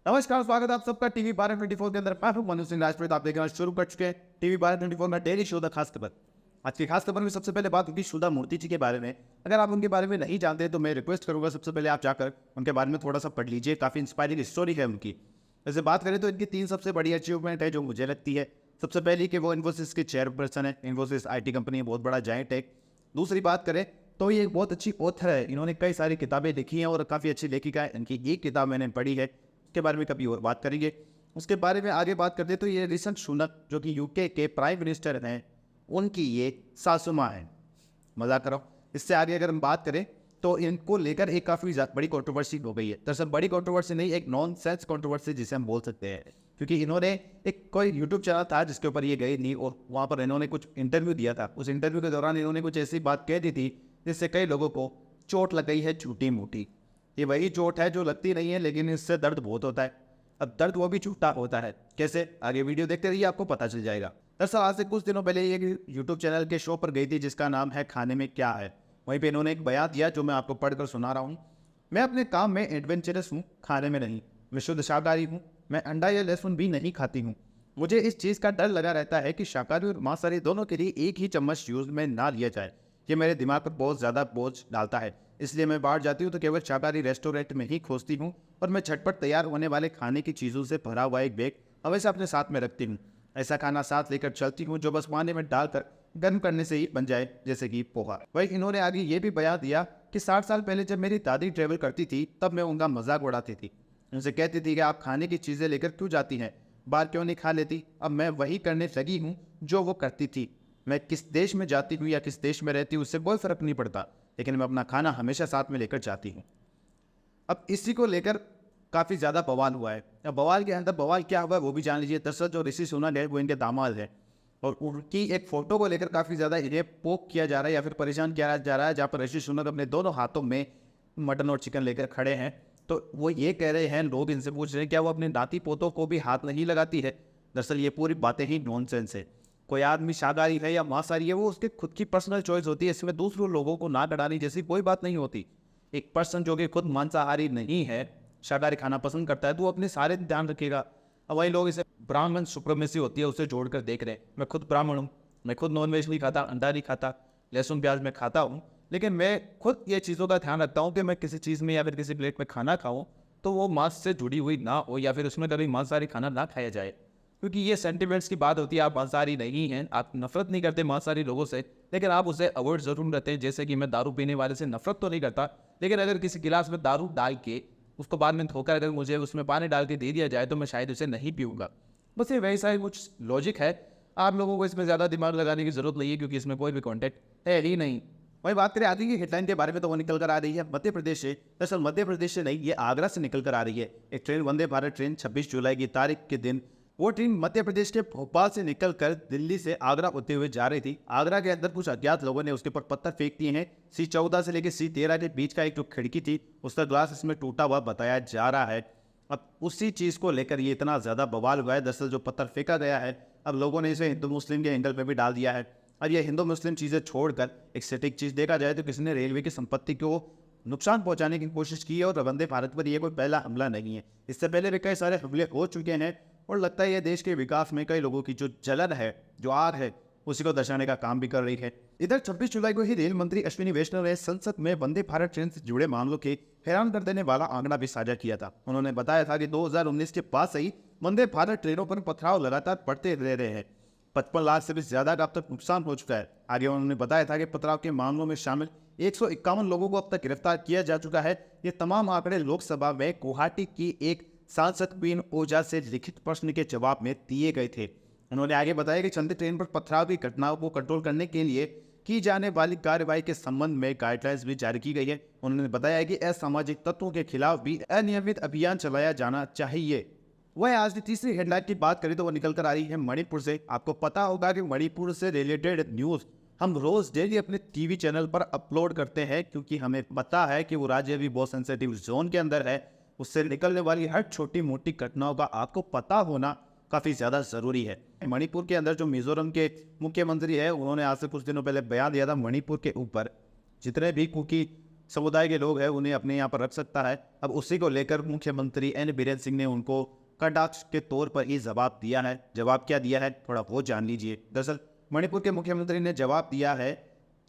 नमस्कार, स्वागत है आप सबका टीवी 12/24 के अंदर। मैं हूं मनु सिंह राजपूत। आप देखना शुरू कर चुके हैं टीवी 12/24 में डेली शो द खास खबर। आज की खास खबर में सबसे पहले बात होगी सुधा मूर्ति जी के बारे में। अगर आप उनके बारे में नहीं जानते तो मैं रिक्वेस्ट करूंगा सबसे पहले आप जाकर उनके बारे में थोड़ा सा पढ़ लीजिए। काफी इंस्पायरिंग स्टोरी है उनकी। वैसे बात करें तो इनकी 3 सबसे बड़ी अचीवमेंट है जो मुझे लगती है। सबसे पहली कि वो इन्फोसिस के चेयरपर्सन है। इन्फोसिस IT कंपनी है, बहुत बड़ा जायंट है। दूसरी बात करें तो ये एक बहुत अच्छी ऑथर है। इन्होंने कई सारी किताबें लिखी हैं और काफ़ी अच्छी लेखिका है। इनकी एक किताब मैंने पढ़ी है, उसके बारे में कभी और बात करेंगे। उसके बारे में आगे बात करते तो ये ऋषि सुनक जो कि UK के प्राइम मिनिस्टर हैं, उनकी ये सासू माँ है। मजाक करो। इससे आगे अगर हम बात करें तो इनको लेकर एक काफ़ी बड़ी कंट्रोवर्सी हो गई है। दरअसल बड़ी कंट्रोवर्सी नहीं, एक नॉन सेंस कंट्रोवर्सी जिसे हम बोल सकते हैं, क्योंकि इन्होंने एक कोई यूट्यूब चैनल था जिसके ऊपर ये गई नहीं और वहाँ पर इन्होंने कुछ इंटरव्यू दिया था। उस इंटरव्यू के दौरान इन्होंने कुछ ऐसी बात कह दी थी जिससे कई लोगों को चोट लग गई है, छोटी मोटी। ये वही चोट है जो लगती नहीं है लेकिन इससे दर्द बहुत होता है। अब दर्द वो भी छूटा होता है। कैसे? आगे वीडियो देखते रहिए, आपको पता चल जाएगा। दरअसल आज से कुछ दिनों पहले ये यूट्यूब चैनल के शो पर गई थी जिसका नाम है खाने में क्या है। वहीं पे इन्होंने एक बयान दिया जो मैं आपको पढ़कर सुना रहा हूँ। मैं अपने काम में एडवेंचरस हूँ, खाने में नहीं। मैं शुद्ध शाकाहारी हूँ। मैं अंडा या लहसुन भी नहीं खाती हूँ। मुझे इस चीज़ का डर लगा रहता है कि शाकाहारी और मांसाहारी दोनों के लिए एक ही चम्मच यूज में ना लिया जाए। ये मेरे दिमाग पर बहुत ज़्यादा बोझ डालता है। इसलिए मैं बाहर जाती हूँ तो केवल शाकाहारी रेस्टोरेंट में ही खोजती हूँ और मैं झटपट तैयार होने वाले खाने की चीज़ों से भरा हुआ एक बैग हमेशा अपने साथ में रखती हूँ। ऐसा खाना साथ लेकर चलती हूँ जो बस पानी में डालकर गर्म करने से ही बन जाए, जैसे कि पोहा। वही इन्होंने आगे ये भी बयान दिया कि 60 साल पहले जब मेरी दादी ट्रेवल करती थी तब मैं उनका मजाक उड़ाती थी। उनसे कहती थी कि आप खाने की चीज़ें लेकर क्यों जाती हैं, बाहर क्यों नहीं खा लेती। अब मैं वही करने लगी हूँ जो वो करती थी। मैं किस देश में जाती हूँ या किस देश में रहती हूँ उससे कोई फर्क नहीं पड़ता, लेकिन मैं अपना खाना हमेशा साथ में लेकर जाती हूँ। अब इसी को लेकर काफ़ी ज़्यादा बवाल हुआ है। अब बवाल के अंदर बवाल क्या हुआ है वो भी जान लीजिए। दरअसल जो ऋषि सुनक है वो इनके दामाद है और उनकी एक फ़ोटो को लेकर काफ़ी ज़्यादा इन्हें पोक किया जा रहा है या फिर परेशान किया जा रहा है, जहाँ पर ऋषि सुनक अपने दोनों हाथों में मटन और चिकन लेकर खड़े हैं। तो वो ये कह रहे हैं, लोग इनसे पूछ रहे हैं क्या वो अपने नाती पोतों को भी हाथ नहीं लगाती है। दरअसल ये पूरी बातें ही नॉनसेंस है। कोई आदमी शाकाहारी है या मांसाहारी है वो उसकी खुद की पर्सनल चॉइस होती है। इसमें दूसरों लोगों को ना डराने जैसी कोई बात नहीं होती। एक पर्सन जो कि खुद मांसाहारी नहीं है, शाकाहारी खाना पसंद करता है, तो वो अपने सारे ध्यान रखेगा। अब वही लोग इसे ब्राह्मण सुप्रीमेसी होती है उसे जोड़कर देख रहे हैं। मैं खुद ब्राह्मण हूँ, मैं खुद नॉनवेज नहीं खाता, अंडा नहीं खाता, लहसुन प्याज मैं खाता हूँ, लेकिन मैं खुद ये चीज़ों का ध्यान रखता हूँ कि मैं किसी चीज़ में या फिर किसी प्लेट में खाना खाऊँ तो वो मांस से जुड़ी हुई ना हो या फिर उसमें कभी मांसाहारी खाना ना खाया जाए, क्योंकि ये सेंटिमेंट्स की बात होती है। आप मांसाहारी नहीं हैं, आप नफरत नहीं करते मांसाहारी लोगों से, लेकिन आप उसे अवॉइड जरूर करते हैं। जैसे कि मैं दारू पीने वाले से नफरत तो नहीं करता, लेकिन अगर किसी गिलास में दारू डाल के उसको बाद में धोकर अगर मुझे उसमें पानी डाल के दे दिया जाए तो मैं शायद उसे नहीं पीऊँगा। बस ये वैसा ही कुछ लॉजिक है। आप लोगों को इसमें ज़्यादा दिमाग लगाने की जरूरत नहीं है क्योंकि इसमें कोई भी कॉन्टेक्ट है ही नहीं। वही बात करें आगे की हेडलाइन के बारे में तो वो निकल कर आ रही है मध्य प्रदेश से। दरअसल मध्य प्रदेश से नहीं, ये आगरा से निकल कर आ रही है। एक ट्रेन, वंदे भारत ट्रेन 26 जुलाई की तारीख के दिन वो ट्रेन मध्य प्रदेश के भोपाल से निकलकर दिल्ली से आगरा होते हुए जा रही थी। आगरा के अंदर कुछ अज्ञात लोगों ने उसके ऊपर पत्थर फेंक दिए हैं। C14 से लेकर C13 के बीच का एक जो खिड़की थी उसका ग्लास इसमें टूटा हुआ बताया जा रहा है। अब उसी चीज़ को लेकर ये इतना ज़्यादा बवाल हुआ है। दरअसल जो पत्थर फेंका गया है अब लोगों ने इसे हिंदू मुस्लिम के एंगल पर भी डाल दिया है। अब ये हिंदू मुस्लिम चीज़ें छोड़कर एक सटीक चीज़ देखा जाए तो किसी ने रेलवे की संपत्ति को नुकसान पहुंचाने की कोशिश की है और वंदे भारत पर यह कोई पहला हमला नहीं है। इससे पहले भी कई सारे हमले हो चुके हैं और लगता है ये देश के विकास में कई लोगों की जो जलन है, जो आग है, उसी को दर्शाने का काम भी कर रही है। इधर 26 जुलाई को ही रेल मंत्री अश्विनी वैष्णव ने संसद में वंदे भारत ट्रेन से जुड़े मामलों के हैरान कर देने वाला आंकड़ा भी साझा किया था। उन्होंने बताया था कि 2019 के बाद से ही वंदे भारत ट्रेनों पर पथराव लगातार बढ़ते रह रहे हैं। 55 लाख से भी ज्यादा का अब तक नुकसान हो चुका है। आगे उन्होंने बताया था कि पथराव के मामलों में शामिल 151 लोगों को अब तक गिरफ्तार किया जा चुका है। ये तमाम आंकड़े लोकसभा में गुवाहाटी की एक सांसद क्वीन ओझा से लिखित प्रश्न के जवाब में दिए गए थे। उन्होंने आगे बताया कि चंदी ट्रेन पर पथराव की घटनाओं को कंट्रोल करने के लिए की जाने वाली कार्रवाई के संबंध में गाइडलाइंस भी जारी की गई है। उन्होंने बताया कि असामाजिक तत्वों के खिलाफ भी अनियमित अभियान चलाया जाना चाहिए। वह आज की तीसरी हेडलाइन की बात करें तो वो निकल कर आ रही है मणिपुर से। आपको पता होगा कि मणिपुर से रिलेटेड न्यूज़ हम रोज डेली अपने टीवी चैनल पर अपलोड करते हैं, क्योंकि हमें पता है कि वो राज्य भी बहुत सेंसिटिव जोन के अंदर है। उससे निकलने वाली हर छोटी मोटी घटनाओं का आपको पता होना काफ़ी ज़्यादा ज़रूरी है। मणिपुर के अंदर जो मिजोरम के मुख्यमंत्री है उन्होंने आज से कुछ दिनों पहले बयान दिया था मणिपुर के ऊपर जितने भी कुकी समुदाय के लोग हैं उन्हें अपने यहाँ पर रख सकता है। अब उसी को लेकर मुख्यमंत्री एन बीरेन सिंह ने उनको कटाक्ष के तौर पर ही जवाब दिया है। जवाब क्या दिया है थोड़ा वो जान लीजिए। दरअसल मणिपुर के मुख्यमंत्री ने जवाब दिया है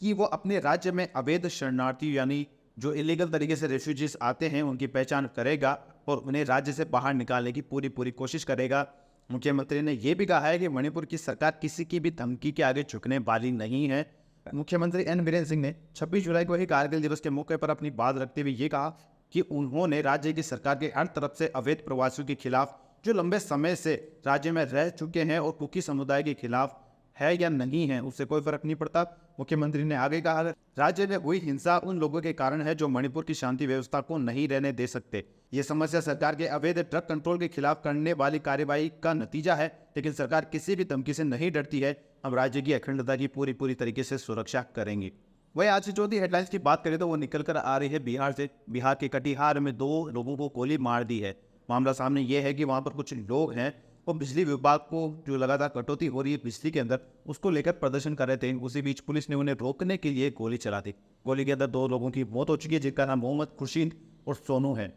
कि वो अपने राज्य में अवैध शरणार्थी यानी जो इलीगल तरीके से रेफ्यूजीज आते हैं उनकी पहचान करेगा और उन्हें राज्य से बाहर निकालने की पूरी कोशिश करेगा। मुख्यमंत्री ने यह भी कहा है कि मणिपुर की सरकार किसी की भी धमकी के आगे झुकने वाली नहीं है। मुख्यमंत्री एन बीरेन सिंह ने 26 जुलाई को ही कारगिल दिवस के मौके पर अपनी बात रखते हुए ये कहा कि उन्होंने राज्य की सरकार के हर तरफ से अवैध प्रवासियों के खिलाफ जो लंबे समय से राज्य में रह चुके हैं और कुकी समुदाय के खिलाफ है या नहीं है उससे कोई फर्क नहीं पड़ता। मुख्यमंत्री ने आगे कहा राज्य में हुई हिंसा उन लोगों के कारण है जो मणिपुर की शांति व्यवस्था को नहीं रहने दे सकते। ये समस्या सरकार के अवैध ड्रग कंट्रोल के खिलाफ करने वाली कार्यवाही का नतीजा है, लेकिन सरकार किसी भी धमकी से नहीं डरती है। हम राज्य की अखंडता की पूरी तरीके से सुरक्षा करेंगे। वही आज की चौथी हेडलाइंस की बात करें तो वो निकल कर आ रही है बिहार से। बिहार के कटिहार में 2 लोगों को गोली मार दी है। मामला सामने ये है कि वहाँ पर कुछ लोग हैं वो बिजली विभाग को जो लगातार कटौती हो रही है बिजली के अंदर उसको लेकर प्रदर्शन कर रहे थे। उसी बीच पुलिस ने उन्हें रोकने के लिए गोली चला दी। गोली के अंदर 2 लोगों की मौत हो चुकी है जिनका नाम मोहम्मद खुर्शीद और सोनू है।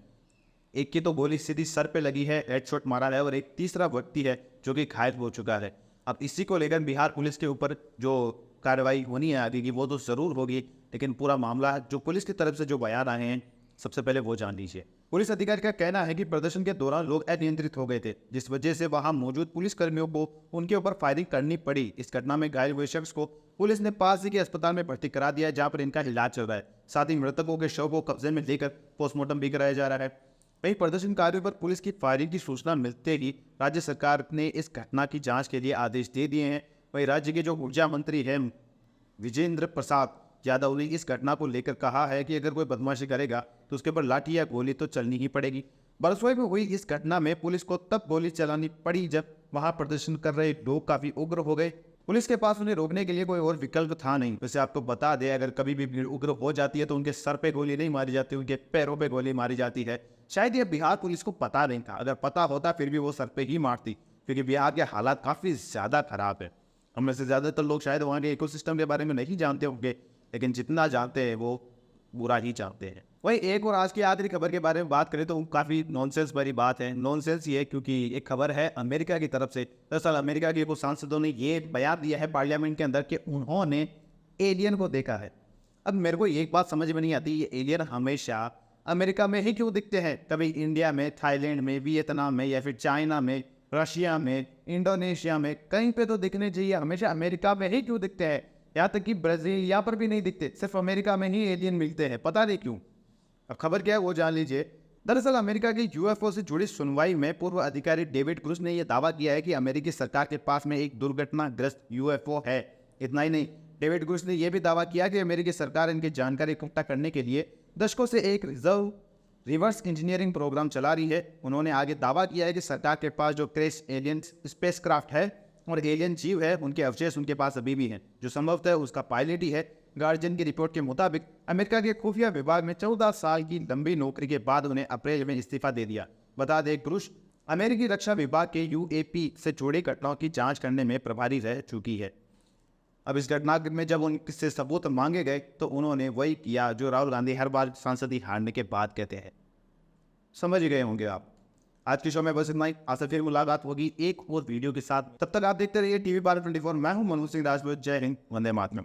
एक की तो गोली सीधी सर पे लगी है, हेडशॉट मारा है, और एक तीसरा व्यक्ति है जो कि घायल हो चुका है। अब इसी को लेकर बिहार पुलिस के ऊपर जो कार्रवाई होनी है आगे की वो तो जरूर होगी, लेकिन पूरा मामला जो पुलिस की तरफ से जो बयान आए हैं सबसे पहले वो जान लीजिए। पुलिस अधिकारी का कहना है कि प्रदर्शन के दौरान लोग अनियंत्रित हो गए थे जिस वजह से वहां मौजूद पुलिस कर्मियों को उनके ऊपर फायरिंग करनी पड़ी। इस घटना में घायल हुए शख्स को पुलिस ने पास ही के अस्पताल में भर्ती करा दिया है जहां पर इनका इलाज चल रहा है। साथ ही मृतकों के शव को कब्जे में लेकर पोस्टमार्टम भी कराया जा रहा है। वहीं प्रदर्शनकारियों पर पुलिस की फायरिंग की सूचना मिलते ही राज्य सरकार ने इस घटना की जांच के लिए आदेश दे दिए हैं। वहीं राज्य के जो ऊर्जा मंत्री हैं विजेंद्र प्रसाद यादव ने इस घटना को लेकर कहा है कि अगर कोई बदमाशी करेगा तो उसके ऊपर लाठी या गोली तो चलनी ही पड़ेगी। बरसोई में हुई इस घटना में पुलिस को तब गोली चलानी पड़ी जब वहां प्रदर्शन कर रहे लोग काफी उग्र हो गए। पुलिस के पास उन्हें रोकने के लिए कोई और विकल्प था नहीं। वैसे आपको बता दें अगर कभी भी भीड़ उग्र हो जाती है तो उनके सर पे गोली नहीं मारी जाती, उनके पैरों पे गोली मारी जाती है। शायद ये बिहार पुलिस को पता नहीं था, अगर पता होता फिर भी वो सर पे ही मारती, क्योंकि बिहार के हालात काफी ज्यादा खराब है। हम में से ज्यादातर लोग शायद वहाँ के इकोसिस्टम के बारे में नहीं जानते होंगे, लेकिन जितना जानते हैं वो बुरा ही जानते हैं। वही एक और आज की आखिरी खबर के बारे में बात करें तो काफ़ी नॉनसेंस भरी बात है। नॉनसेंस ये क्योंकि एक खबर है अमेरिका की तरफ से। दरअसल अमेरिका के कुछ सांसदों ने ये बयान दिया है पार्लियामेंट के अंदर कि उन्होंने एलियन को देखा है। अब मेरे को एक बात समझ में नहीं आती, ये एलियन हमेशा अमेरिका में ही क्यों दिखते हैं? कभी इंडिया में, थाईलैंड में, वियतनाम में, या फिर चाइना में, रशिया में, इंडोनेशिया में, कहीं पे तो दिखने चाहिए। हमेशा अमेरिका में ही क्यों दिखते हैं? यहाँ तक कि ब्राजील यहाँ पर भी नहीं दिखते, सिर्फ अमेरिका में ही एलियन मिलते हैं, पता नहीं क्यों। अब खबर क्या है वो जान लीजिए। दरअसल अमेरिका की यूएफओ से जुड़ी सुनवाई में पूर्व अधिकारी डेविड क्रूज ने यह दावा किया है कि अमेरिकी सरकार के पास में एक दुर्घटनाग्रस्त यूएफओ है। इतना ही नहीं, डेविड क्रूज ने यह भी दावा किया कि अमेरिकी सरकार इनकी जानकारी इकट्ठा करने के लिए दशकों से एक रिवर्स इंजीनियरिंग प्रोग्राम चला रही है। उन्होंने आगे दावा किया है कि सरकार के पास जो क्रैश एलियन स्पेसक्राफ्ट है और एलियन जीव है उनके अवशेष उनके पास अभी भी हैं, जो संभवतः उसका पायलट ही है। गार्जियन की रिपोर्ट के मुताबिक अमेरिका के खुफिया विभाग में 14 साल की लंबी नौकरी के बाद उन्हें अप्रैल में इस्तीफा दे दिया। बता दें क्रूज अमेरिकी रक्षा विभाग के यूएपी से जुड़ी घटनाओं की जांच करने में प्रभारी रह चुकी है। अब इस घटना में जब उनसे सबूत मांगे गए तो उन्होंने वही किया जो राहुल गांधी हर बार सांसदी हारने के बाद कहते हैं। समझ गए होंगे आप। आज के शो में बस इतना ही। आज से फिर मुलाकात होगी एक और वीडियो के साथ। तब तक आप देखते रहिए टीवी 12 24। मैं हूं मनोज सिंह राजपूत। जय हिंद, वंदे मातरम।